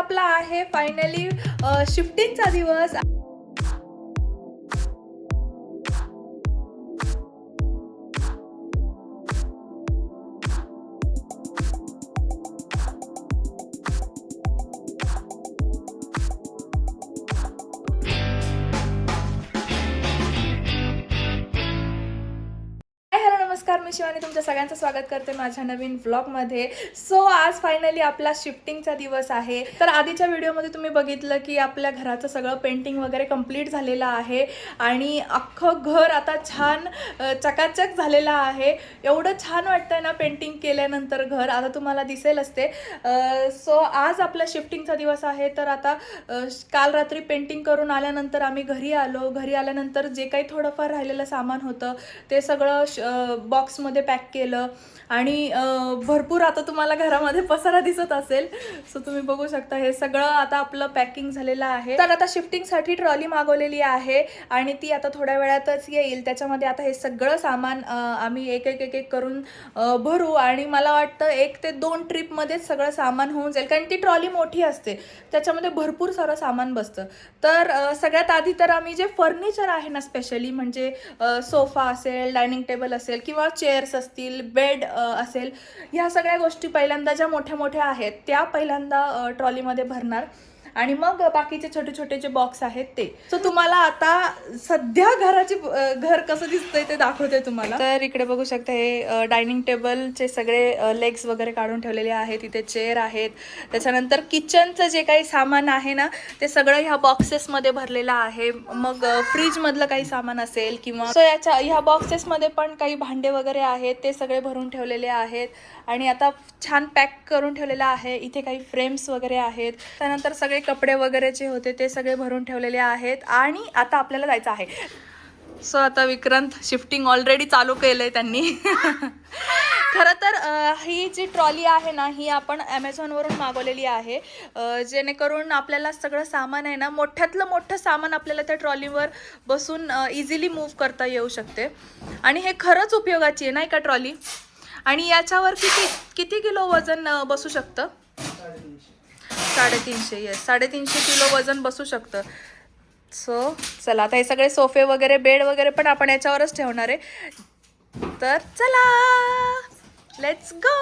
आपला आहे फायनली शिफ्टिंगचा दिवस. नमस्कार, मी शिवानी तुमच्या सगळ्यांचं स्वागत करते माझ्या नवीन व्लॉगमध्ये. सो आज फायनली आपला शिफ्टिंगचा दिवस आहे. तर आधीच्या व्हिडिओमध्ये तुम्ही बघितलं की आपल्या घराचं सगळं पेंटिंग वगैरे कंप्लीट झालेलं आहे आणि अख्खं घर आता छान चकाचक झालेलं आहे. एवढं छान वाटतंय ना पेंटिंग केल्यानंतर घर. आता तुम्हाला दिसेलच ते. सो आज आपला शिफ्टिंगचा दिवस आहे. तर आता काल रात्री पेंटिंग करून आल्यानंतर आम्ही घरी आलो. घरी आल्यानंतर जे काही थोडंफार राहिलेलं सामान होतं ते सगळं बॉक्समध्ये पॅक केलं आणि भरपूर आता तुम्हाला घरामध्ये पसारा दिसत असेल. सो तुम्ही बघू शकता हे सगळं आता आपलं पॅकिंग झालेलं आहे. तर आता शिफ्टिंगसाठी ट्रॉली मागवलेली आहे आणि ती आता थोड्या वेळातच येईल. त्याच्यामध्ये आता हे सगळं सामान आम्ही एक एक करून भरू आणि मला वाटतं 1 ते 2 ट्रिपमध्येच सगळं सामान होऊन जाईल, कारण ती ट्रॉली मोठी असते, त्याच्यामध्ये भरपूर सारं सामान बसतं. तर सगळ्यात आधी तर आम्ही जे फर्निचर आहे ना, स्पेशली म्हणजे सोफा असेल, डायनिंग टेबल असेल किंवा चेअर्स असतील, बेड असेल, ह्या सगळ्या गोष्टी पहिल्यांदा ज्या मोठ्या मोठ्या आहेत त्या पहिल्यांदा ट्रॉलीमध्ये भरणार आणि मग बाकीचे छोटे छोटे जे बॉक्स आहेत ते. सो तुम्हाला आता सध्या घर कसं दिसतंय ते दाखवते तुम्हाला. तर इकडे बघू शकता हे डायनिंग टेबलचे सगळे लेग्स वगैरे काढून ठेवलेले आहेत. इथे चेअर आहेत. त्याच्यानंतर किचनचं जे काही सामान आहे ना ते सगळं ह्या बॉक्सेसमध्ये भरलेलं आहे. मग फ्रीजमधलं काही सामान असेल किंवा सो ह्या बॉक्सेसमध्ये पण काही भांडे वगैरे आहेत ते सगळे भरून ठेवलेले आहेत आणि आता छान पॅक करून ठेवलेलं आहे. इथे काही फ्रेम्स वगैरे आहेत. त्यानंतर सगळे कपडे वगैरे जे होते ते सगळे भरून ठेवलेले आहेत आणि आता आपल्याला जायचं आहे. सो आता विक्रांत शिफ्टिंग ऑलरेडी चालू केलंय त्यांनी. खरं तर ही जी ट्रॉली आहे ना ही आपण ॲमेझॉनवरून मागवलेली आहे, जेणेकरून आपल्याला सगळं सामान आहे ना, मोठ्यातलं मोठं सामान आपल्याला त्या ट्रॉलीवर बसून इझिली मूव्ह करता येऊ शकते आणि हे खरंच उपयोगाची आहे नाही का ट्रॉली. आणि याच्यावर किती किलो वजन बसू शकतं? 350. येस, 350 किलो वजन बसू शकतं. सो चला आता हे सगळे सोफे वगैरे, बेड वगैरे पण आपण याच्यावरच ठेवणार आहे. तर चला लेट्स गो.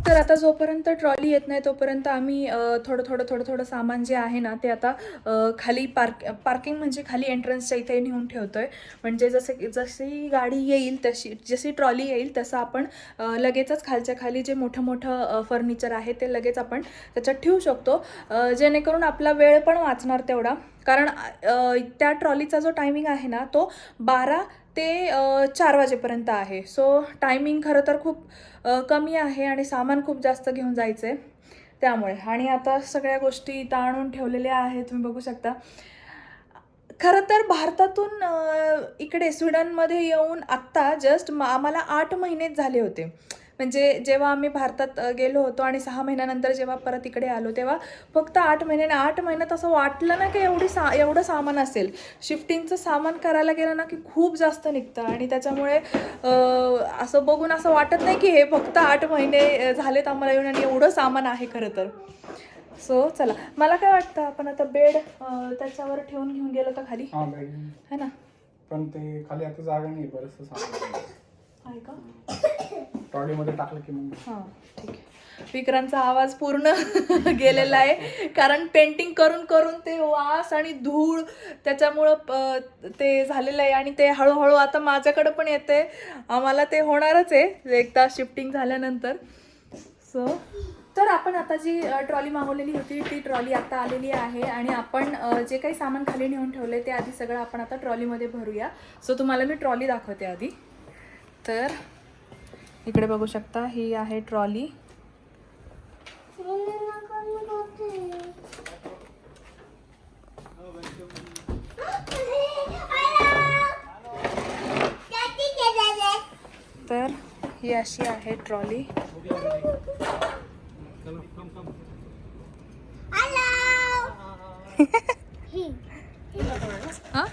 तर आता जोपर्यंत ट्रॉली येत नाही तोपर्यंत आम्ही थोडं सामान जे आहे ना ते आता खाली पार्किंग म्हणजे खाली एंट्रन्सच्या इथे नेऊन ठेवतोय. म्हणजे जशी गाडी येईल जशी ट्रॉली येईल तसं आपण लगेचच खालच्या खाली जे मोठं फर्निचर आहे ते लगेच आपण त्याच्यात ठेवू शकतो, जेणेकरून आपला वेळ पण वाचणार तेवढा. कारण त्या ट्रॉलीचा जो टायमिंग आहे ना तो 12 ते 4 वाजेपर्यंत आहे. सो टायमिंग खरं तर खूप कमी आहे आणि सामान खूप जास्त घेऊन जायचं आहे त्यामुळे. आणि आता सगळ्या गोष्टी इथं आणून ठेवलेल्या आहेत, तुम्ही बघू शकता. खरं तर भारतातून इकडे स्वीडनमध्ये येऊन आत्ता जस्ट आम्हाला 8 महिनेच झाले होते. म्हणजे जेव्हा आम्ही भारतात गेलो होतो आणि 6 महिन्यानंतर जेव्हा परत इकडे आलो तेव्हा फक्त 8 महिन्याने 8 महिन्यात असं वाटलं ना की एवढं सामान असेल. शिफ्टिंगचं सामान करायला गेलं ना की खूप जास्त निघतं आणि त्याच्यामुळे असं बघून असं वाटत नाही की हे फक्त 8 महिने झालेत आम्हाला येऊन आणि एवढं सामान आहे खरं तर. सो चला, मला काय वाटतं आपण आता बेड त्याच्यावर ठेवून घेऊन गेलो तर खाली है ना. पण ते खाली आता जागा नाही बरंचसं सामान आहे का ट्रॉलीमध्ये टाकलं की मग. हां ठीक आहे. विक्रांतचा आवाज पूर्ण गेलेला आहे कारण पेंटिंग करून करून ते वास आणि धूळ त्याच्यामुळं ते झालेलं आहे आणि ते हळूहळू आता माझ्याकडं पण येते. आम्हाला ते होणारच आहे एकदा शिफ्टिंग झाल्यानंतर. सो तर आपण आता जी ट्रॉली मागवलेली होती ती ट्रॉली आता आलेली आहे आणि आपण जे काही सामान खाली नेऊन ठेवले ते आधी सगळं आपण आता ट्रॉलीमध्ये भरूया. सो तुम्हाला मी ट्रॉली दाखवते आधी. तर इकडे बघू शकता ही आहे ट्रॉली. तर ही अशी आहे ट्रॉली. हाँ?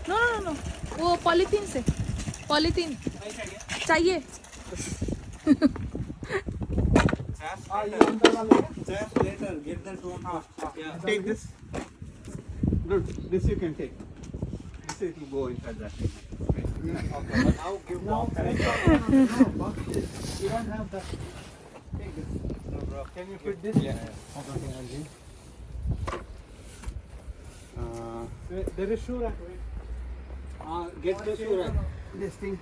नो नो नो वो पॉलीथीन से पॉलीथीन चाहिए. Take this. Good. This you can take. This it will go inside that. Now give now. You don't have that. Take this. No, bro. Can you fit this? Yeah. There is shoe rack. Get the shoe rack. This thing.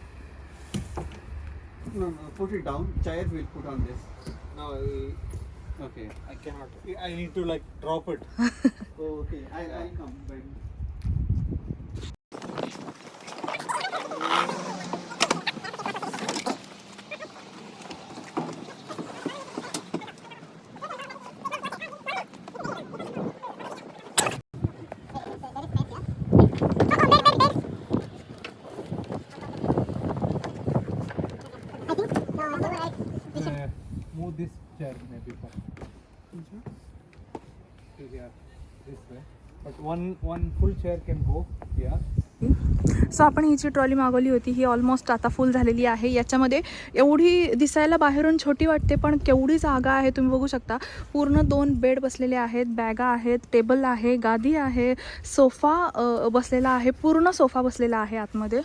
No, put it down. Chair will put on this. No, okay. I cannot. I need to like drop it. Okay, I'll come. Move this chair maybe for. Yeah, this way. But one full chair can go here. So आपण ही जी trolley मागवली होती ही almost आता फुल झालेली आहे. याच्यामध्ये एवढी दिसायला बाहेरून छोटी वाटते पण केवढी जागा आहे तुम्ही बघू शकता. पूर्ण 2 बेड बसलेले आहेत, बॅगा आहेत, टेबल आहे, गादी आहे, सोफा बसलेला आहे, पूर्ण सोफा बसलेला आहे आतमध्ये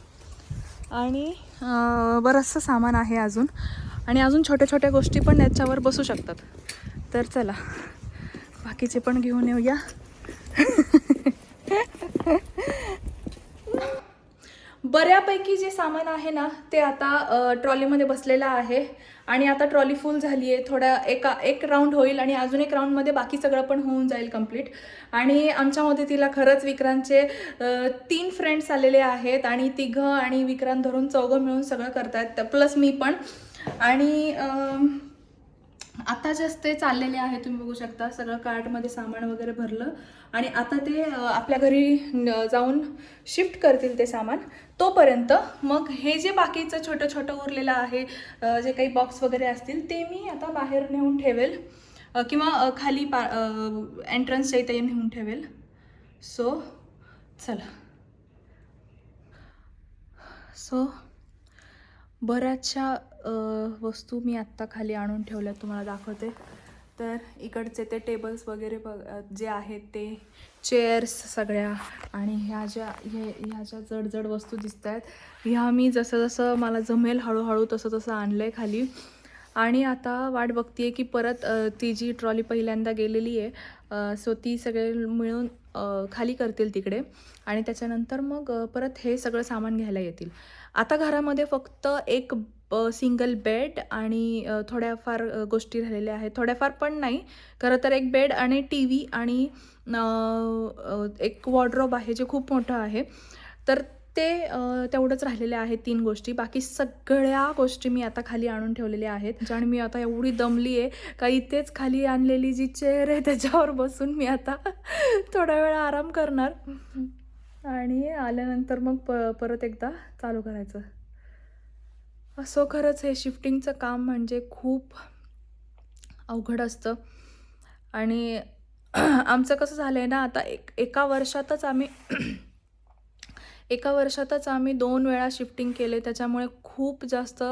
आणि बरंचसं सामान आहे अजून आणि अजून छोट्या छोट्या गोष्टी पण याच्यावर बसू शकतात. तर चला बाकीचे पण घेऊन येऊया. बऱ्यापैकी जे सामान आहे ना ते आता ट्रॉलीमध्ये बसलेलं आहे आणि आता ट्रॉली फुल झाली आहे. थोड्या एक राऊंड होईल आणि अजून एक राऊंडमध्ये बाकी सगळं पण होऊन जाईल कंप्लीट. आणि आमच्या मदतीला खरंच विक्रांतचे 3 फ्रेंड्स आलेले आहेत आणि तिघं आणि विक्रांत धरून 4 मिळून सगळं करतायत प्लस मी पण. आणि आता जास्त ते चाललेले आहे तुम्ही बघू शकता. सगळं कार्टमध्ये सामान वगैरे भरलं आणि आता ते आपल्या घरी जाऊन शिफ्ट करतील ते सामान. तोपर्यंत मग हे जे बाकीचं छोटं छोटं उरलेलं आहे जे काही बॉक्स वगैरे असतील ते मी आता बाहेर नेऊन ठेवेल किंवा खाली एंट्रन्सच्या इथे नेऊन ठेवेल. सो चला. सो बऱ्याचशा वस्तू मी आत्ता खाली आणून ठेवल्या तुम्हाला दाखवते. तर इकडचे ते टेबल्स वगैरे जे आहेत ते चेअर्स सगळ्या आणि ह्या ज्या जड वस्तू दिसत आहेत ह्या मी जसं जसं मला जमेल हळूहळू तसं आणलं आहे खाली. आणि आता वाट बघते आहे की परत ती जी ट्रॉली पहिल्यांदा गेलेली आहे सो ती सगळे मिळून खाली करतील तिकडे आणि त्याच्यानंतर मग परत हे सगळं सामान घ्यायला येतील. आता घरामध्ये फक्त एक सिंगल बेड आणि थोड्याफार गोष्टी राहिलेल्या आहेत. थोड्याफार पण नाही खरं तर एक बेड आणि टी व्ही आणि एक वॉर्डरोब आहे जे खूप मोठं आहे. तर ते तेवढंच राहिलेले आहेत 3 गोष्टी. बाकी सगळ्या गोष्टी मी आता खाली आणून ठेवलेल्या आहेत. आणि मी आता एवढी दमली आहे का इथेच खाली आणलेली जी चेअर आहे त्याच्यावर बसून मी आता थोडा वेळ आराम करणार आणि आल्यानंतर मग परत एकदा चालू करायचं. सो खरंच हे शिफ्टिंगचं काम म्हणजे खूप अवघड असतं. आणि आमचं कसं झालं आहे ना, आता एका वर्षातच आम्ही 2 वेळा शिफ्टिंग केले. त्याच्यामुळे खूप जास्त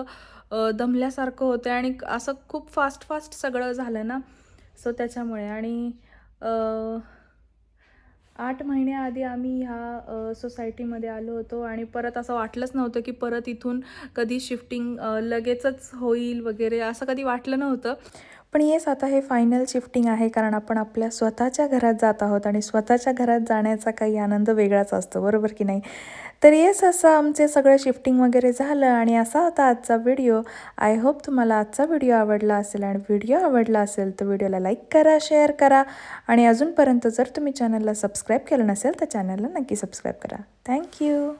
दमल्यासारखं होतं आणि असं खूप फास्ट सगळं झालं ना. सो त्याच्यामुळे आणि 8 महिन्याआधी आम्ही ह्या सोसायटीमध्ये आलो होतो आणि परत असं वाटलंच नव्हतं की परत इथून कधी शिफ्टिंग लगेचच होईल वगैरे, असं कधी वाटलं नव्हतं. पण येस, आता हे फायनल शिफ्टिंग आहे, कारण आपण आपल्या स्वतःच्या घरात जात आहोत आणि स्वतःच्या घरात जाण्याचा काही आनंद वेगळाच असतो, बरोबर की नाही? तर येस, असं आमचे सगळं शिफ्टिंग वगैरे झालं आणि असा होता आजचा व्हिडिओ. आय होप तुम्हाला आजचा व्हिडिओ आवडला असेल आणि व्हिडिओ आवडला असेल तर व्हिडिओला लाईक करा, शेअर करा आणि अजूनपर्यंत जर तुम्ही चॅनलला सबस्क्राईब केलं नसेल तर चॅनलला नक्की सबस्क्राईब करा. थँक्यू.